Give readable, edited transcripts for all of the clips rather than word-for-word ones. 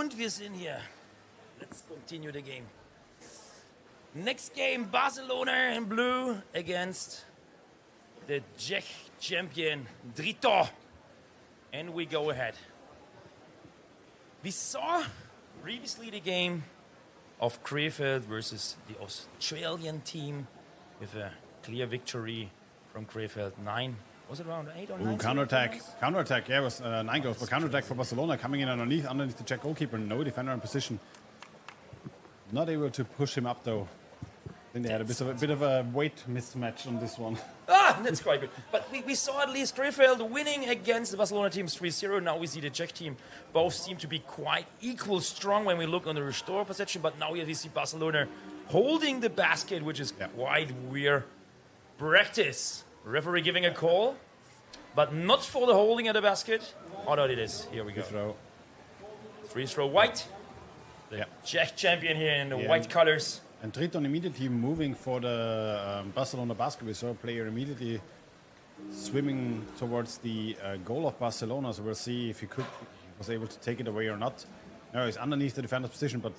Und wir sind hier. Let's continue the game. Next game, Barcelona in blue against the Czech champion Triton. And we go ahead. We saw previously the game of Krefeld versus the Australian team with a clear victory from Krefeld. 9, was it around 8 or 9? Counterattack, yeah, it was 9 goals. But counterattack for Barcelona coming in underneath the Czech goalkeeper. No defender in position. Not able to push him up though. I think they had a bit of a weight mismatch on this one. That's quite good. But we saw at least Krefeld winning against the Barcelona team 3-0. Now we see the Czech team. Both seem to be quite equal strong when we look on the restore possession. But now we see Barcelona holding the basket, which is quite weird practice. Referee giving a call, but not for the holding of the basket. Oh, no, it is. Here we go. Free throw white. The Czech champion here in the white colors. And Triton immediately moving for the Barcelona basket. We saw a player immediately swimming towards the goal of Barcelona. So we'll see if he was able to take it away or not. No, he's underneath the defender's position, but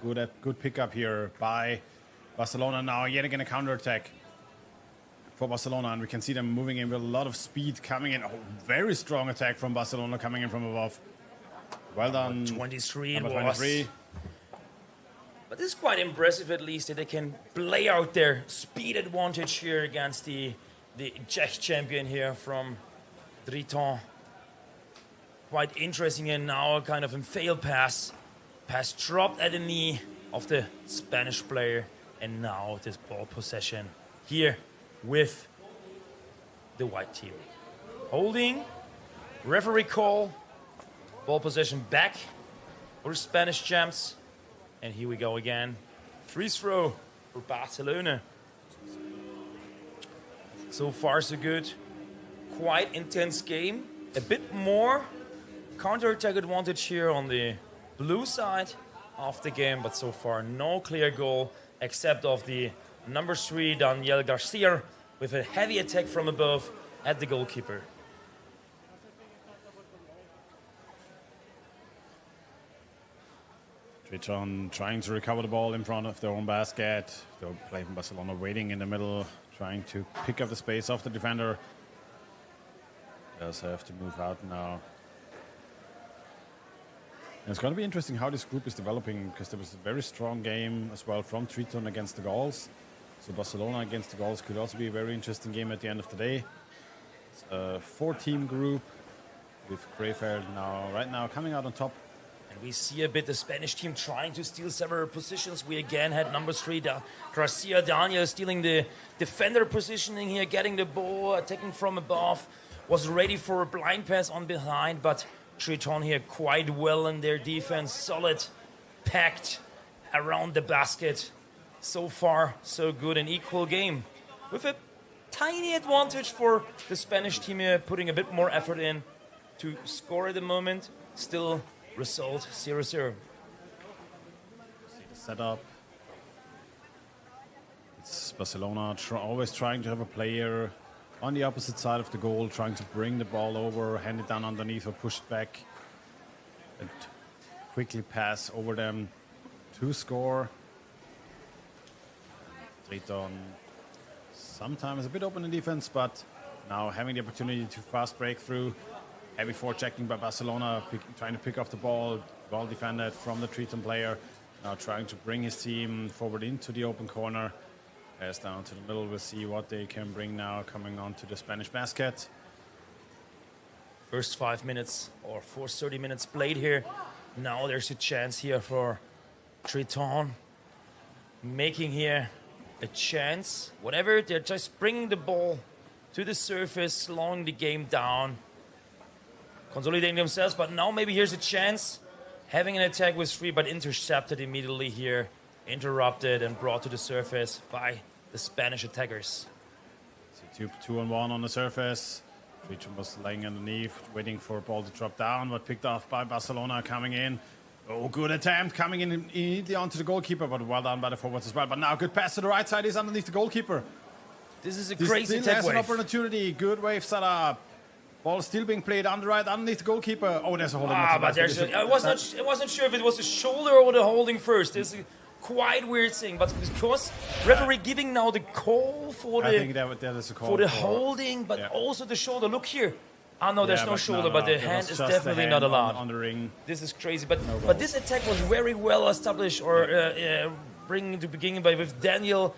good pickup here by Barcelona. Now yet again a counterattack for Barcelona, and we can see them moving in with a lot of speed coming in. Oh, very strong attack from Barcelona coming in from above. Well done. 23 number it was. 23. But this is quite impressive, at least, that they can play out their speed advantage here against the Czech champion here from Triton. Quite interesting, and now kind of a failed pass. Pass dropped at the knee of the Spanish player, and now this ball possession here with the white team. Holding, referee call, ball possession back for Spanish champs. And here we go again. Free throw for Barcelona. So far, so good. Quite intense game. A bit more counter-attack advantage here on the blue side of the game. But so far, no clear goal except of the number 3, Daniel Garcia, with a heavy attack from above at the goalkeeper. Triton trying to recover the ball in front of their own basket. They'll play from Barcelona waiting in the middle, trying to pick up the space off the defender. Does have to move out now. And it's going to be interesting how this group is developing, because there was a very strong game as well from Triton against the Gauls. So Barcelona against the Gauls could also be a very interesting game at the end of the day. It's a 4-team group with Krefeld right now coming out on top. We see a bit the Spanish team trying to steal several positions. We again had number 3, Garcia Daniel, stealing the defender positioning here, getting the ball, attacking from above. Was ready for a blind pass on behind, but Triton here quite well in their defense. Solid, packed around the basket. So far, so good. An equal game with a tiny advantage for the Spanish team here, putting a bit more effort in to score at the moment. Still, result 0-0. See the setup. It's Barcelona always trying to have a player on the opposite side of the goal, trying to bring the ball over, hand it down underneath or push it back, and quickly pass over them to score. Triton sometimes a bit open in defense, but now having the opportunity to fast break through. Heavy forechecking by Barcelona, trying to pick off the ball, well defended from the Triton player. Now trying to bring his team forward into the open corner. Pass down to the middle, we'll see what they can bring now, coming on to the Spanish basket. First 5 minutes or 30 minutes played here. Now there's a chance here for Triton. Making here a chance. Whatever, they're just bringing the ball to the surface, slowing the game down. Consolidating themselves, but now maybe here's a chance. Having an attack with 3, but intercepted immediately here. Interrupted and brought to the surface by the Spanish attackers. So 2-on-1 on the surface. Triton was laying underneath, waiting for a ball to drop down, but picked off by Barcelona coming in. Oh, good attempt coming in immediately onto the goalkeeper, but well done by the forwards as well. But now good pass to the right side, he's underneath the goalkeeper. This is a crazy attack wave. An wave. opportunity, good wave setup. Ball still being played on the right, underneath the goalkeeper. Oh, there's a holding. But there's I wasn't sure if it was a shoulder or the holding first. There's a quite weird thing, but because referee giving now the call for I the think that is a call for the holding, but also the shoulder. Look here. Ah, no, there's no shoulder, but the hand is definitely not allowed. On the ring. This is crazy, but this attack was very well established, or bringing into beginning by with Daniel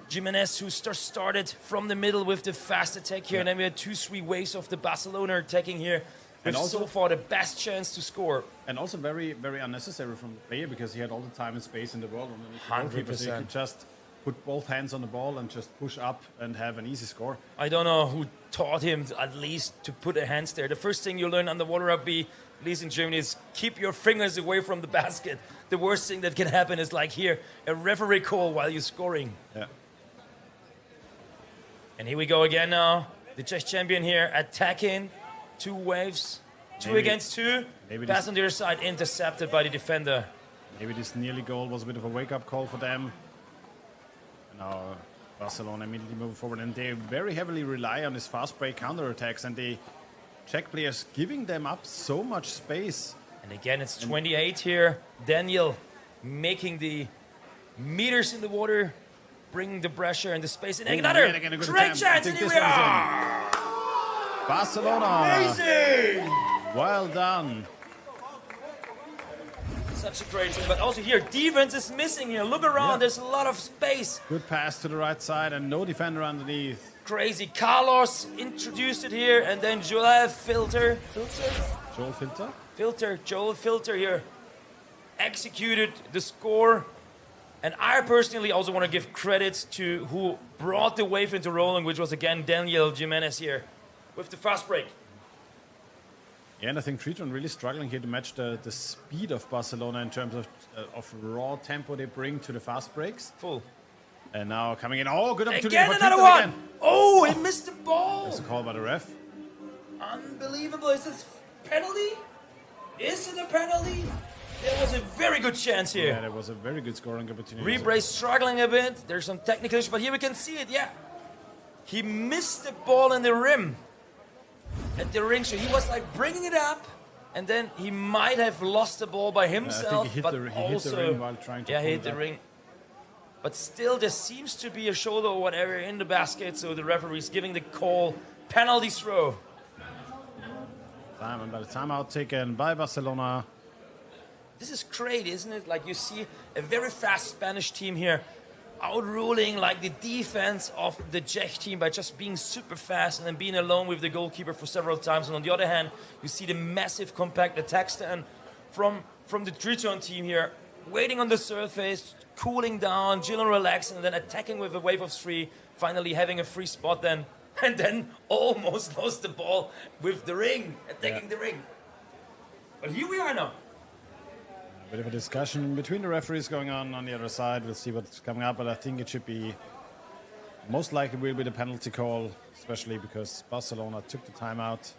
Jimenez, who started from the middle with the fast attack here, and then we had 2-3 waves of the Barcelona attacking here, with also, so far the best chance to score. And also very, very unnecessary from the player, because he had all the time and space in the world. 100%. So he could just put both hands on the ball and just push up and have an easy score. I don't know who taught him at least to put the hands there. The first thing you learn underwater rugby, at least in Germany, is keep your fingers away from the basket. The worst thing that can happen is like here, a referee call while you're scoring. Yeah. And here we go again now. The Czech champion here attacking. 2 waves. 2 against 2. Pass on the other side, intercepted by the defender. Maybe this nearly goal was a bit of a wake-up call for them. And now Barcelona immediately move forward. And they very heavily rely on this fast break counter-attacks. And the Czech players giving them up so much space. And again, it's 28 here. Daniel making the meters in the water, bringing the pressure and the space. And another great chance, and here we are! Barcelona! Amazing! Well done. Such a great thing, but also here, defense is missing here. Look around, there's a lot of space. Good pass to the right side and no defender underneath. Crazy. Carlos introduced it here, and then Joel Filter here executed the score. And I personally also want to give credit to who brought the wave into rolling, which was again Daniel Jimenez here with the fast break. Yeah, and I think Triton really struggling here to match the speed of Barcelona in terms of raw tempo they bring to the fast breaks. Full. And now coming in. Oh, good opportunity again, for another Triton one. Again. Oh, he missed the ball. That's a call by the ref. Unbelievable. Is this penalty? Is it a penalty? There was a very good chance here. Yeah, there was a very good scoring opportunity. Rebrace struggling a bit. There's some technical issue, but here we can see it, yeah. He missed the ball in the rim. At the ring, so he was like bringing it up, and then he might have lost the ball by himself, he hit the ring while trying to pull hit the up. ring. But still, there seems to be a shoulder or whatever in the basket, so the referee is giving the call, penalty throw. And by the timeout taken by Barcelona. This is great, isn't it? Like you see a very fast Spanish team here, outruling like the defense of the Czech team by just being super fast and then being alone with the goalkeeper for several times. And on the other hand, you see the massive compact attack stand from the Triton team here, waiting on the surface, cooling down, chilling, relaxing, and then attacking with a wave of 3, finally having a free spot then, and then almost lost the ball with the ring, attacking the ring. But here we are now. A bit of a discussion between the referees going on the other side. We'll see what's coming up, but I think it should be, most likely will be the penalty call, especially because Barcelona took the timeout.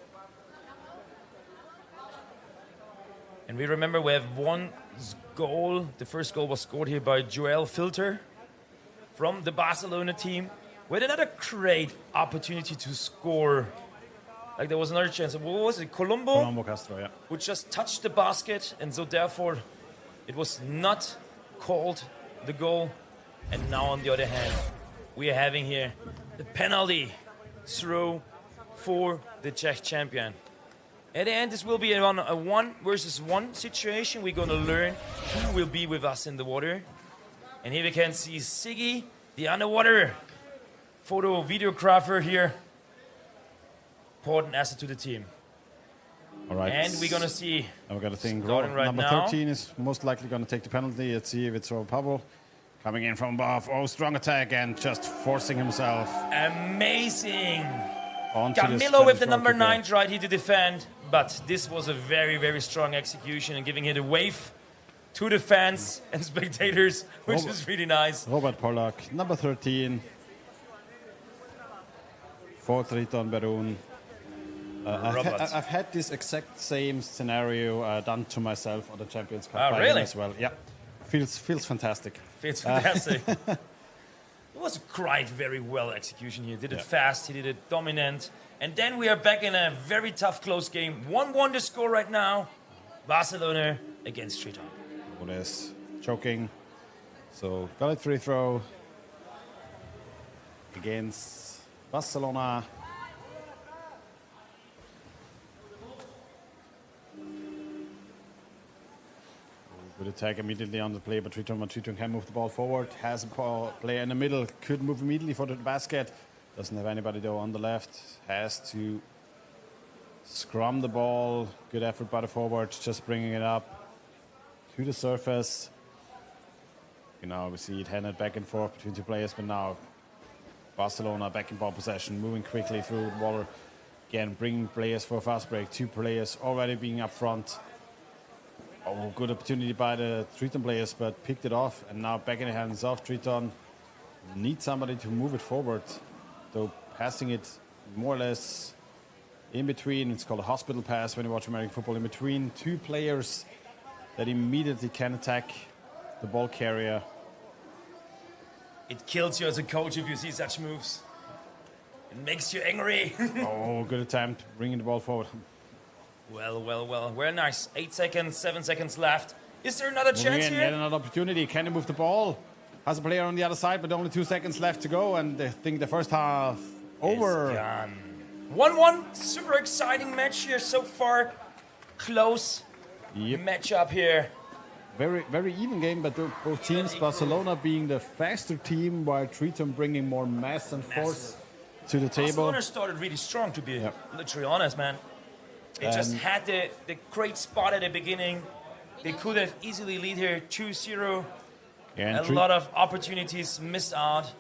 And we remember we have one goal. The first goal was scored here by Joel Filter from the Barcelona team. We had another great opportunity to score. Like there was another chance. What was it? Colombo Castro, yeah. Who just touched the basket, and so therefore it was not called the goal. And now on the other hand, we are having here the penalty throw for the Czech champion. At the end, this will be a 1 versus 1 situation. We're going to learn who will be with us in the water. And here we can see Siggy, the underwater photo videographer here. Important asset to the team. All right. And we're going to see. And we're going to think right number now. 13 is most likely going to take the penalty. Let's see if it's Pablo coming in from above. Oh, strong attack and just forcing himself. Amazing. Camilo with the number 9 tried here to defend, but this was a very, very strong execution and giving it a wave to the fans and spectators, which is really nice. Robert Pollack, number 13. For Triton Berun. I've had this exact same scenario done to myself on the Champions Cup really? as well. Yeah, feels fantastic. Feels fantastic. It was quite very well execution here. Did it fast, he did it dominant. And then we are back in a very tough close game. 1-1 the score right now. Barcelona against Triton. Nunes choking. So valid free throw against Barcelona. Good attack immediately on the play, but Triton can move the ball forward. Has a player in the middle, could move immediately for the basket. Doesn't have anybody though on the left. Has to scrum the ball. Good effort by the forward, just bringing it up to the surface. You know, we see it handed back and forth between two players, but now Barcelona back in ball possession, moving quickly through the water. Again, bringing players for a fast break. Two players already being up front. Oh, good opportunity by the Triton players, but picked it off. And now back in the hands of Triton. Need somebody to move it forward. Though passing it more or less in between. It's called a hospital pass when you watch American football. In between two players that immediately can attack the ball carrier. It kills you as a coach if you see such moves. It makes you angry. Oh, good attempt, bringing the ball forward. Well. Very nice. 8 seconds, 7 seconds left. Is there another chance here? Yet another opportunity. Can he move the ball? Has a player on the other side, but only 2 seconds left to go. And I think the first half over. 1-1. Super exciting match here so far. Close matchup here. Very even game, but both teams, Barcelona being the faster team, while Triton bringing more mass and force to the table. Barcelona started really strong, to be literally honest, man. They just had the great spot at the beginning. They could have easily lead here 2-0. Yeah, a lot of opportunities missed out.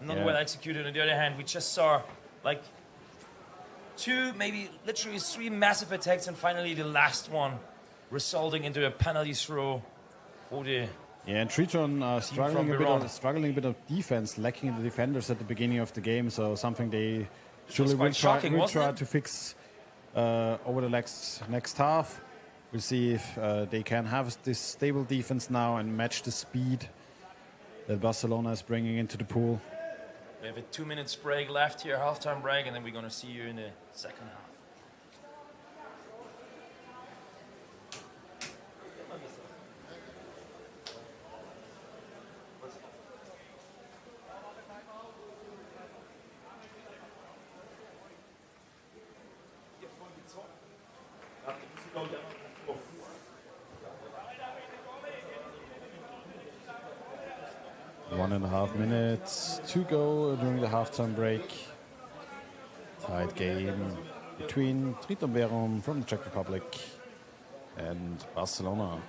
Not well executed. On the other hand, we just saw like 2, maybe literally 3 massive attacks, and finally the last one resulting into a penalty throw for the and Triton struggling a bit of defense, lacking the defenders at the beginning of the game. So something they surely will try to fix over the next half. We'll see if they can have this stable defense now and match the speed that Barcelona is bringing into the pool. We have a 2 minutes break left here, halftime break, and then we're going to see you in the second half. One and a half minutes to go during the halftime break. Tied game between Triton from the Czech Republic and Barcelona.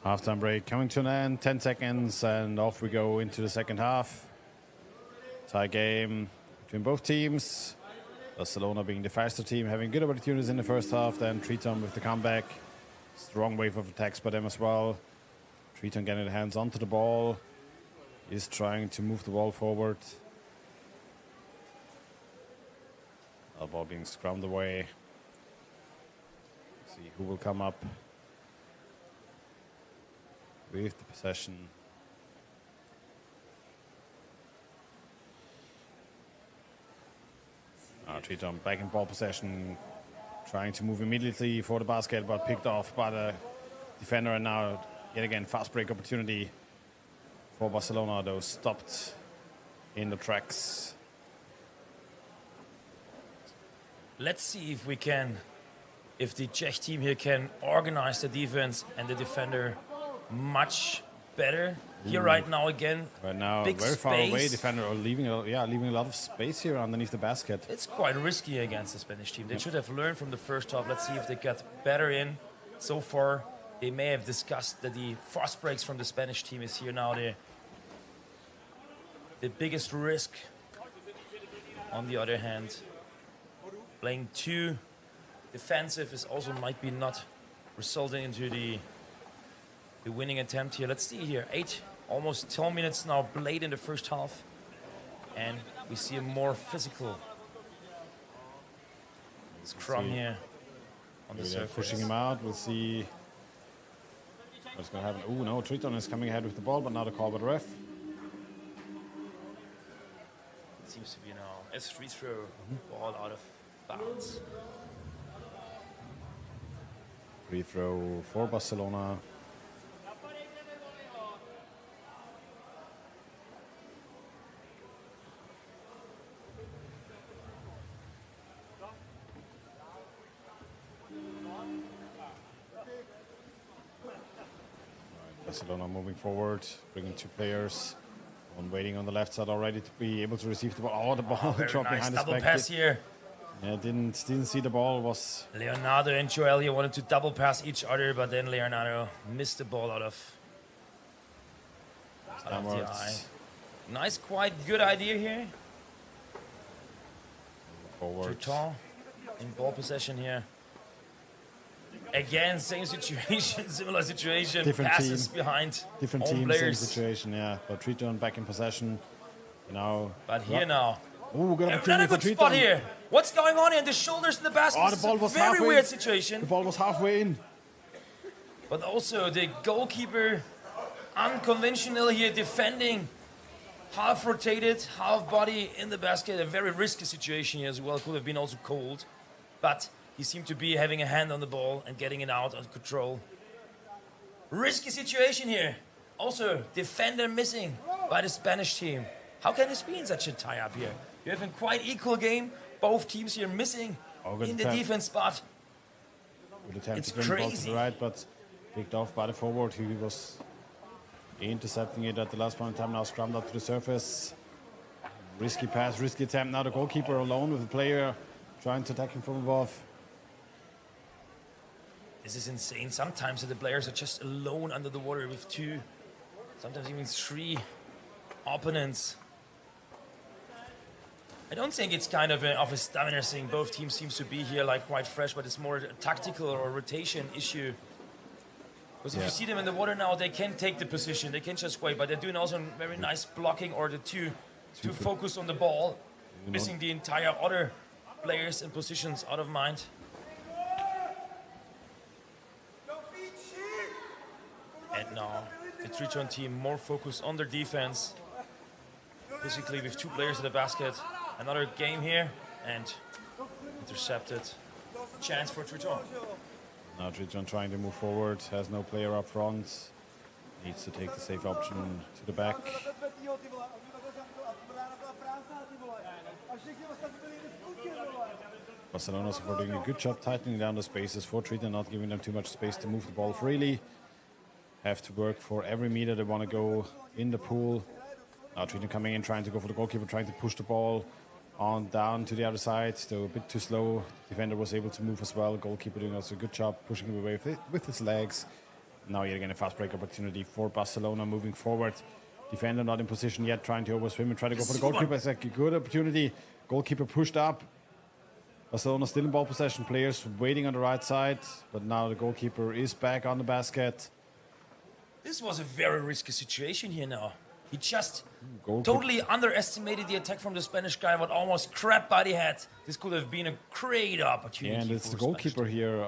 Halftime break coming to an end, 10 seconds, and off we go into the second half. Tie game between both teams. Barcelona being the faster team, having good opportunities in the first half, then Triton with the comeback. Strong wave of attacks by them as well. Triton getting the hands onto the ball. Is trying to move the ball forward. The ball being scrummed away. See who will come up with the possession. Triton back in ball possession, trying to move immediately for the basket, but picked off by the defender. And now, yet again, fast break opportunity for Barcelona, though stopped in the tracks. Let's see if the Czech team here can organize the defense and the defender much better. Here right now again, right now, big very far space. away, defender leaving a lot of space here underneath the basket. It's quite risky against the Spanish team. They should have learned from the first half. Let's see if they get better in. So far, they may have discussed that the fast breaks from the Spanish team is here now the biggest risk. On the other hand, playing too defensive is also might be not resulting into the winning attempt here. Let's see here, almost 10 minutes now played in the first half, and we see a more physical scrum here on the surface. Pushing him out, we'll see what's going to happen. Oh no, Triton is coming ahead with the ball, but now the call by the ref. It seems to be now a free throw, ball out of bounds. Free throw for Barcelona. Barcelona moving forward, bringing two players. One waiting on the left side already to be able to receive the ball. Oh, the ball dropped Nice behind his double back. pass here. Yeah, didn't see the ball. Was Leonardo and Joel here wanted to double pass each other, but then Leonardo missed the ball out of the eye. Nice, quite good idea here. forward. Triton in ball possession here. Again, same situation, similar situation. Different passes team. behind Different own team, players. same situation, yeah. But Triton back in possession. Now. But here now. Oh, good Another opportunity for good spot Triton. here. What's going on here? The shoulders in the basket. Oh, the ball was very halfway. weird situation. The ball was halfway in. But also the goalkeeper, unconventional here, defending. Half rotated, half body in the basket. A very risky situation here as well. Could have been also cold. But he seemed to be having a hand on the ball and getting it out on control. Risky situation here. Also, defender missing by the Spanish team. How can this be in such a tie-up here? You have a quite equal game. Both teams here missing in the defense spot. Good attempt It's to bring the ball to crazy. the right, but picked off by the forward who was intercepting it at the last point in time. Now scrambled up to the surface. Risky pass, risky attempt. Now the goalkeeper alone with the player trying to attack him from above. This is insane. Sometimes the players are just alone under the water with two, sometimes even three opponents. I don't think it's kind of a stamina thing. Both teams seems to be here like quite fresh, but it's more a tactical or rotation issue. Because if you see them in the water now, they can take the position. They can just wait, but they're doing also very nice blocking or the two focus on the ball, missing the entire other players and positions out of mind. And now the Triton team more focused on their defense. Physically with two players at the basket. Another game here and intercepted. Chance for Triton. Now Triton trying to move forward, has no player up front. Needs to take the safe option to the back. Barcelona's doing a good job tightening down the spaces for Triton, not giving them too much space to move the ball freely. Have to work for every meter they want to go in the pool. Now Triton coming in, trying to go for the goalkeeper, trying to push the ball on down to the other side. Still a bit too slow. Defender was able to move as well. Goalkeeper doing also a good job pushing him away with his legs. Now yet again a fast break opportunity for Barcelona moving forward. Defender not in position yet, trying to overswim and try to go for the goalkeeper. It's like a good opportunity. Goalkeeper pushed up. Barcelona still in ball possession. Players waiting on the right side, but now the goalkeeper is back on the basket. This was a very risky situation here now. He just Goalkeeper. totally underestimated the attack from the Spanish guy, but almost crap by the head. This could have been a great opportunity. Yeah, and it's for the goalkeeper here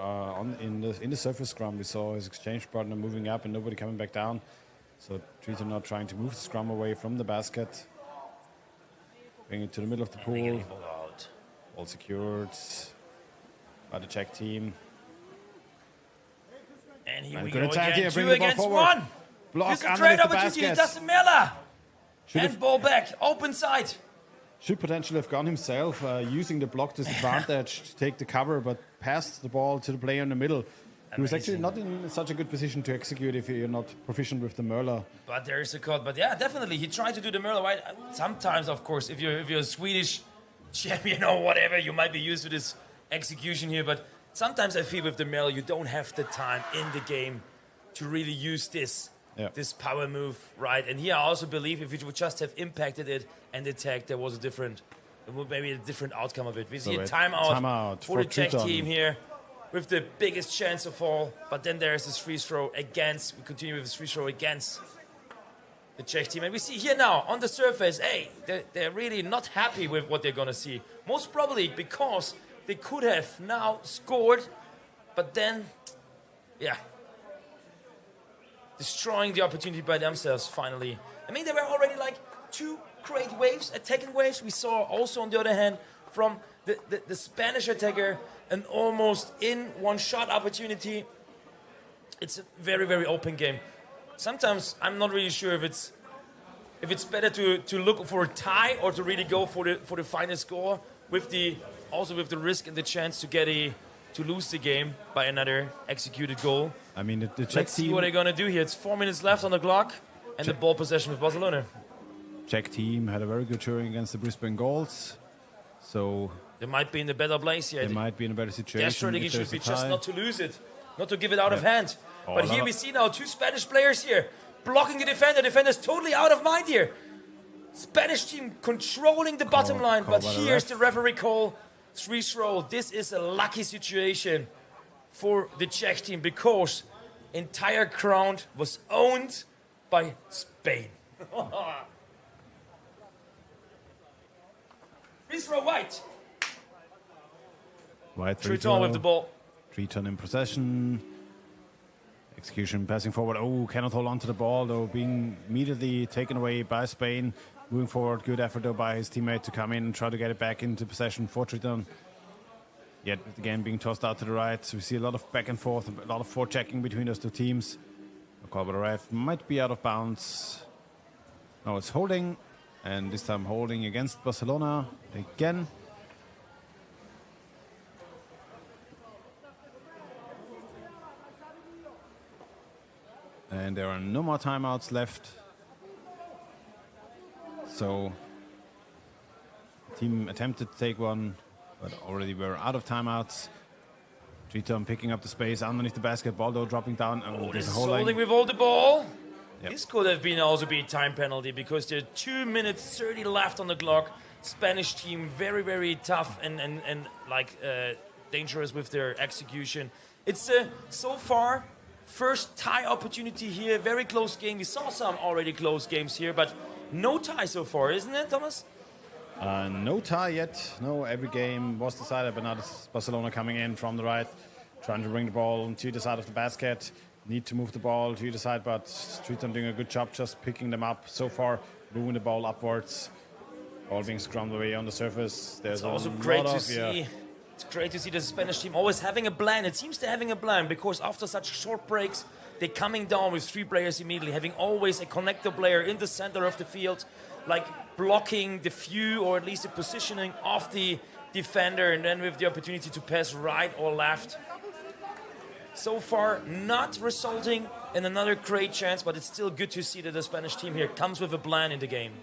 in the surface scrum. We saw his exchange partner moving up and nobody coming back down. So Triton not trying to move the scrum away from the basket. Bring it to the middle of the And they're getting pool. ball out. All secured by the Czech team. And here And we good go attack again. here, bring 2 the ball against forward. 1. Block This is a underneath trade the opportunity. basket. That's Miller. Should've- And ball back. Open side. Should potentially have gone himself, using the block disadvantage to take the cover, but passed the ball to the player in the middle. He was actually not in such a good position to execute if you're not proficient with the Merler. But there is a cut. But yeah, definitely. He tried to do the Merler right. Sometimes, of course, if you're a Swedish champion or whatever, you might be used to this execution here. But sometimes I feel with the Merler, you don't have the time in the game to really use this power move, right? And here I also believe if you would just have impacted it and attacked, there was maybe a different outcome of it. We see a timeout for the Czech Triton. team here with the biggest chance of all. But then there's this free throw against. We continue with this free throw against the Czech team. And we see here now on the surface, hey, they're really not happy with what they're going to see. Most probably because they could have now scored, but then, yeah, destroying the opportunity by themselves finally. I mean, there were already like 2 great waves, attacking waves. We saw also, on the other hand, from the Spanish attacker, an almost in one-shot opportunity. It's a very, very open game. Sometimes I'm not really sure if it's better to look for a tie or to really go for the final score with the risk and the chance to lose the game by another executed goal. I mean, the Czech Let's see team, what they're gonna do here. It's 4 minutes left on the clock, and the ball possession with Barcelona. Czech team had a very good showing against the Brisbane Goals, so They might be in a better place here. they might be in a better situation. Their strategy if should there's be a just tie. not to lose it, not to give it out of hand. Oh, But no, here no. we see now 2 Spanish players here blocking the defender. Defender's totally out of mind here. Spanish team controlling the bottom line, call but by the here's ref. the referee call. Free throw. This is a lucky situation for the Czech team because entire ground was owned by Spain. Free throw White. White free Triton with throw. the ball. Triton in possession. Execution passing forward. Oh, cannot hold on to the ball, though, being immediately taken away by Spain. Moving forward, good effort, though, by his teammate to come in and try to get it back into possession for Triton. Yet, again, being tossed out to the right. So we see a lot of back and forth, a lot of forechecking between those 2 teams. A call by the ref might be out of bounds. No, it's holding. And this time holding against Barcelona again. And there are no more timeouts left. So, team attempted to take one, but already were out of timeouts. Triton picking up the space underneath the basketball, though dropping down. Oh, There's this a is holding. holding with all the ball. Yep. This could have been also be a time penalty because there are 2 minutes 30 left on the clock. Spanish team very, very tough and dangerous with their execution. It's so far first tie opportunity here. Very close game. We saw some already close games here, but no tie so far, isn't it, Thomas? No tie yet. No, every game was decided, but now it's Barcelona coming in from the right, trying to bring the ball to the side of the basket. Need to move the ball to the side, but Triton doing a good job just picking them up so far, moving the ball upwards. All being scrummed away on the surface. There's It's also a great lot to of, see. It's great to see the Spanish team always having a plan. It seems they're having a plan because after such short breaks, they're coming down with 3 players immediately, having always a connector player in the center of the field, like blocking the view or at least the positioning of the defender, and then with the opportunity to pass right or left. So far, not resulting in another great chance, but it's still good to see that the Spanish team here comes with a plan in the game.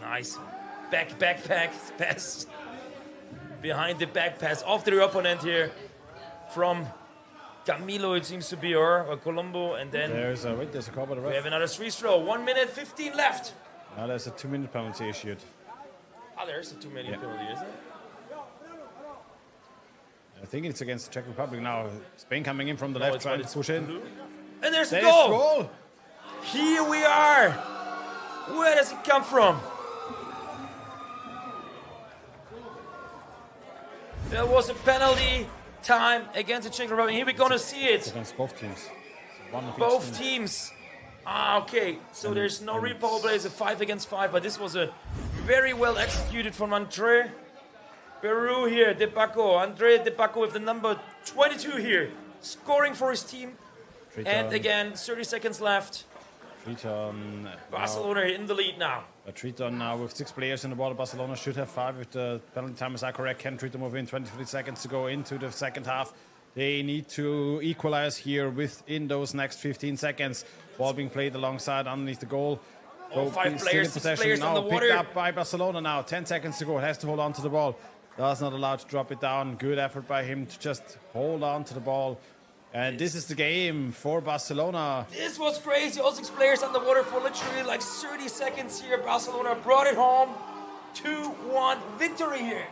Nice. Back pass. Behind the back pass of their opponent here from Camilo, it seems to be, or Colombo, and then there's a call by the we ref. have another free throw. 1 minute 15 left. Now there's a 2-minute penalty issued. Ah, there's a 2-minute penalty, isn't it? I think it's against the Czech Republic now. Spain coming in from the No, left, it's trying what to it's push in. blue. And there's the There's goal. goal. Here we are. Where does it come from? There was a penalty time against the Czech Republic. Here we're gonna see it. Against both teams. So one of each Both team. teams. Ah, okay. So there's no repower play. It's a 5 against 5, but this was a very well executed from Andre Peru here. Andre De Baco with the number 22 here, scoring for his team. Triton. And again, 30 seconds left. Triton. Barcelona in the lead now. Triton now with 6 players in the ball. Barcelona should have 5 if the penalty time is correct. Can Triton move in? 23 seconds to go into the second half. They need to equalize here within those next 15 seconds. Ball being played alongside underneath the goal. Oh, 5 players, 6 players now on the water. Picked up by Barcelona now. 10 seconds to go. It has to hold on to the ball. Does not allowed to drop it down. Good effort by him to just hold on to the ball. And this is the game for Barcelona. This was crazy. All 6 players on the water for literally like 30 seconds here. Barcelona brought it home. 2-1 victory here.